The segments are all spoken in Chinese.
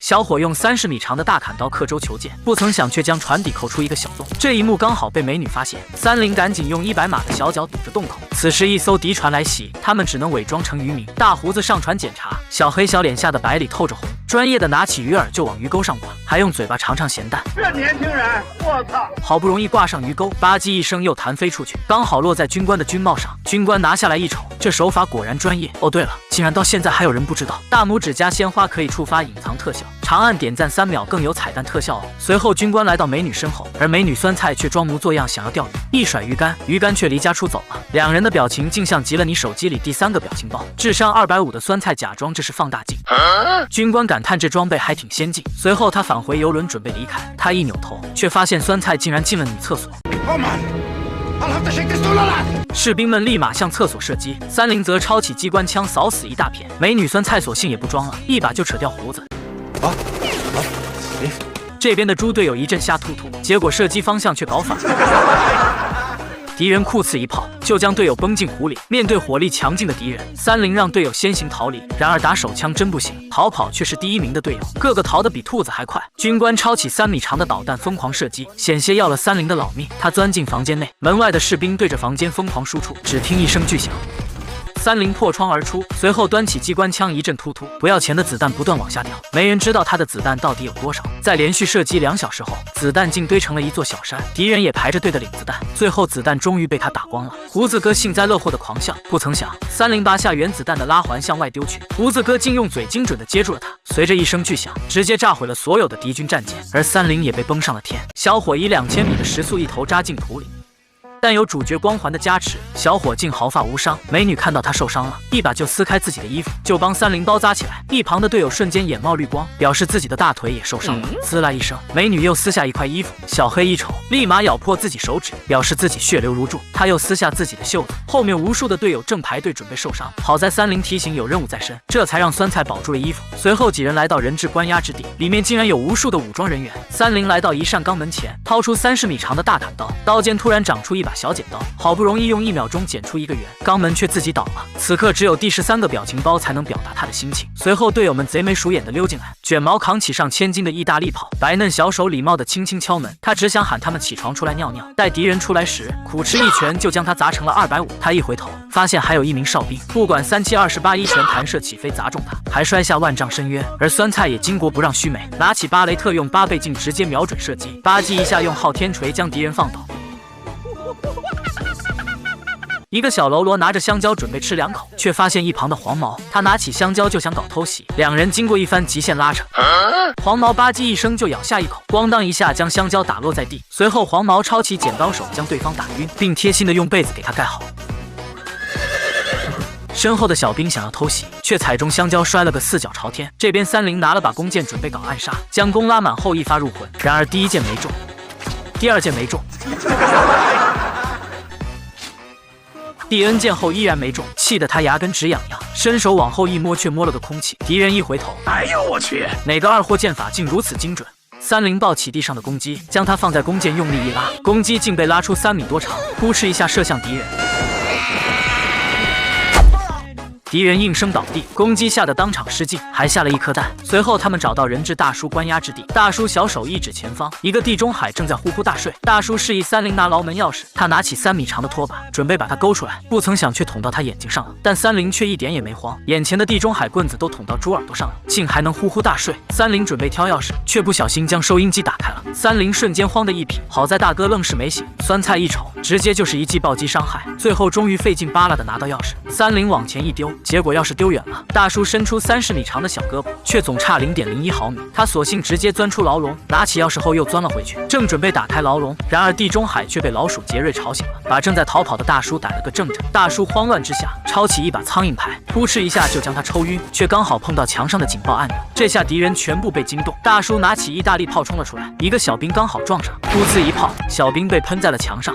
小伙用30米长的大砍刀刻舟求剑，不曾想却将船底抠出一个小洞。这一幕刚好被美女发现，三菱赶紧用100码的小脚堵着洞口。此时一艘敌船来袭，他们只能伪装成渔民。大胡子上船检查，小黑小脸吓得白里透着红，专业的拿起鱼饵就往鱼钩上挂，还用嘴巴尝尝咸淡。这年轻人，我操！好不容易挂上鱼钩，吧唧一声又弹飞出去，刚好落在军官的军帽上。军官拿下来一瞅，这手法果然专业。哦对了，竟然到现在还有人不知道，大拇指加鲜花可以触发隐藏特效，长按点赞3秒更有彩蛋特效哦。随后军官来到美女身后，而美女酸菜却装模作样想要钓鱼，一甩鱼竿，鱼竿却离家出走了。两人的表情竟像极了你手机里第3个表情包。智商250的酸菜假装这是放大镜，军官感叹这装备还挺先进。随后他返回游轮准备离开，他一扭头，却发现酸菜竟然进了女厕所。士兵们立马向厕所射击，三菱则抄起机关枪扫死一大片。美女酸菜索性也不装了，一把就扯掉胡子。这边的猪队友一阵瞎突突，结果射击方向却搞反了。敌人酷刺一炮，就将队友崩进湖里。面对火力强劲的敌人，三菱让队友先行逃离。然而打手枪真不行，逃跑却是第1名的队友，个个逃得比兔子还快。军官抄起3米长的导弹疯狂射击，险些要了三菱的老命。他钻进房间内，门外的士兵对着房间疯狂输出，只听一声巨响。三菱破窗而出，随后端起机关枪一阵突突，不要钱的子弹不断往下掉，没人知道他的子弹到底有多少。在连续射击2小时后，子弹竟堆成了一座小山，敌人也排着队的领子弹，最后子弹终于被他打光了。胡子哥幸灾乐祸的狂笑，不曾想三菱拔下原子弹的拉环向外丢去，胡子哥竟用嘴精准的接住了他，随着一声巨响，直接炸毁了所有的敌军战舰，而三菱也被崩上了天。小伙以2000米的时速一头扎进土里。但有主角光环的加持，小伙竟毫发无伤。美女看到他受伤了，一把就撕开自己的衣服，就帮三菱包扎起来。一旁的队友瞬间眼冒绿光，表示自己的大腿也受伤了。滋啦一声，美女又撕下一块衣服，小黑一瞅，立马咬破自己手指，表示自己血流如注。他又撕下自己的袖子，后面无数的队友正排队准备受伤。好在三菱提醒有任务在身，这才让酸菜保住了衣服。随后几人来到人质关押之地，里面竟然有无数的武装人员。三菱来到一扇肛门前，掏出30米长的大砍刀，刀尖突然长出一把小剪刀，好不容易用1秒钟剪出一个圆，肛门却自己倒了。此刻只有第13个表情包才能表达他的心情。随后队友们贼眉鼠眼的溜进来，卷毛扛起上千斤的意大利炮，白嫩小手礼貌的轻轻敲门，他只想喊他们起床出来尿尿。待敌人出来时，苦吃一拳就将他砸成了250。他一回头发现还有1名哨兵，不管3728一拳弹射起飞砸中他，还摔下万丈深渊。而酸菜也巾帼不让须眉，拿起巴雷特用8倍镜直接瞄准射击，吧唧一下用昊天锤将敌人放倒。一个小喽啰拿着香蕉准备吃2口，却发现一旁的黄毛，他拿起香蕉就想搞偷袭。两人经过一番极限拉扯，黄毛吧唧一声就咬下一口，咣当一下将香蕉打落在地。随后黄毛抄起剪刀手将对方打晕，并贴心的用被子给他盖好。身后的小兵想要偷袭，却踩中香蕉摔了个4脚朝天。这边三菱拿了把弓箭准备搞暗杀，将弓拉满后一发入魂。然而第1箭没中，第2箭没中，第 N 箭后依然没中，气得他牙根直痒痒，伸手往后一摸，却摸了个空气。敌人一回头，哎呦我去，哪个二货剑法竟如此精准？三菱抱起地上的公鸡，将它放在弓箭用力一拉，公鸡竟被拉出3米多长，扑哧一下射向敌人。敌人应声倒地，公鸡吓得当场失禁，还下了1颗蛋。随后他们找到人质大叔关押之地，大叔小手一指前方，一个地中海正在呼呼大睡。大叔示意三菱拿牢门钥匙，他拿起3米长的拖把，准备把他勾出来，不曾想却捅到他眼睛上了。但三菱却一点也没慌，眼前的地中海棍子都捅到猪耳朵上了，竟还能呼呼大睡。三菱准备挑钥匙，却不小心将收音机打开了。三菱瞬间慌得一匹，好在大哥愣是没醒。酸菜一瞅，直接就是一记暴击伤害。最后终于费劲巴拉的拿到钥匙，三菱往前一丢，结果钥匙丢远了。大叔伸出30米长的小胳膊，却总差0.01毫米。他索性直接钻出牢笼，拿起钥匙后又钻了回去，正准备打开牢笼，然而地中海却被老鼠杰瑞吵醒了，把正在逃跑的大叔逮了个正着。大叔慌乱之下，抄起一把苍蝇拍，扑哧一下就将他抽晕，却刚好碰到墙上的警报按钮。这下敌人全部被惊动，大叔拿起意大利炮冲了出来，一个小兵刚好撞上，噗呲一炮，小兵被喷在了墙上。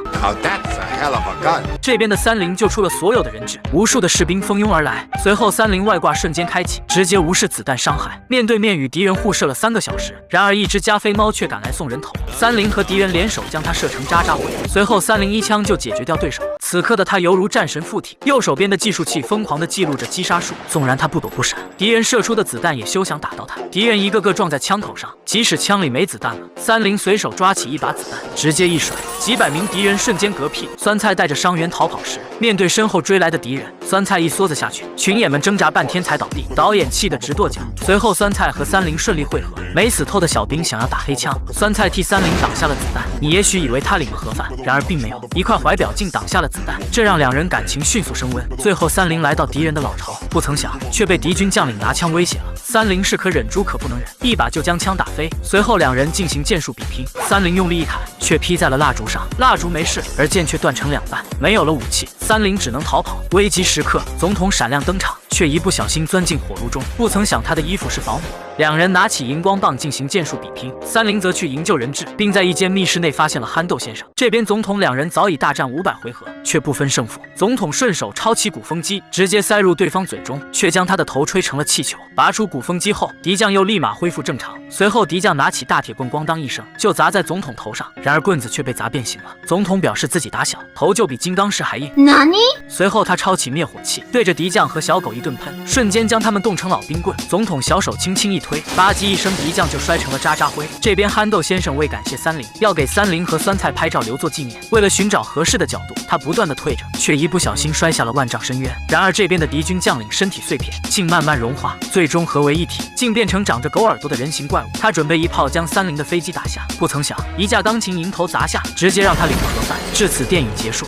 这边的三菱救出了所有的人质，无数的士兵蜂拥而来。随后三菱外挂瞬间开启，直接无视子弹伤害，面对面与敌人互射了3个小时。然而一只加菲猫却赶来送人头，三菱和敌人联手将它射成渣渣灰。随后三菱一枪就解决掉对手，此刻的他犹如战神附体，右手边的计数器疯狂地记录着击杀数。纵然他不躲不闪，敌人射出的子弹也休想打到他。敌人一个个撞在枪口上，即使枪里没子弹了，三菱随手抓起一把子弹，直接一甩，几百名敌人瞬间嗝屁。酸菜带着伤员逃跑时，面对身后追来的敌人，酸菜一梭子下去，群演们挣扎半天才倒地，导演气得直跺脚。随后酸菜和三菱顺利会合，没死透的小兵想要打黑枪，酸菜替三菱挡下了子弹。你也许以为他领了盒饭，然而并没有，一块怀表竟挡下了子弹，这让两人感情迅速升温。最后三菱来到敌人的老巢，不曾想却被敌军将领拿枪威胁了。三菱是可忍猪可不能忍，一把就将枪打飞。随后两人进行剑术比拼，三菱用力一砍，却劈在了蜡烛上，蜡烛没事，而剑却断成两半。没有了武器，三菱只能逃跑。危急时刻，总统闪亮登场，却一不小心钻进火炉中。不曾想他的衣服是保姆。两人拿起荧光棒进行剑术比拼，三菱则去营救人质，并在一间密室内发现了憨豆先生。这边总统两人早已大战500回合，却不分胜负。总统顺手抄起鼓风机，直接塞入对方嘴中，却将他的头吹成了气球。拔出鼓风机后，敌将又立马恢复正常。随后敌将拿起大铁棍，咣当一声就砸在总统头上，然而棍子却被砸变形了。总统表示自己打小头就比金刚石还硬。随后他抄起灭火器，对着敌将和小狗一顿喷，瞬间将他们冻成老冰棍。总统小手轻轻一推，吧唧一声，敌将就摔成了渣渣灰。这边憨豆先生为感谢三菱，要给三菱和酸菜拍照留作纪念。为了寻找合适的角度，他不断的退着，却一不小心摔下了万丈深渊。然而这边的敌军将领身体碎片竟慢慢融化，最终合为一体，竟变成长着狗耳朵的人形怪物。他准备一炮将三菱的飞机打下，不曾想一架钢琴迎头砸下，直接让他领了盒饭。至此电影结束。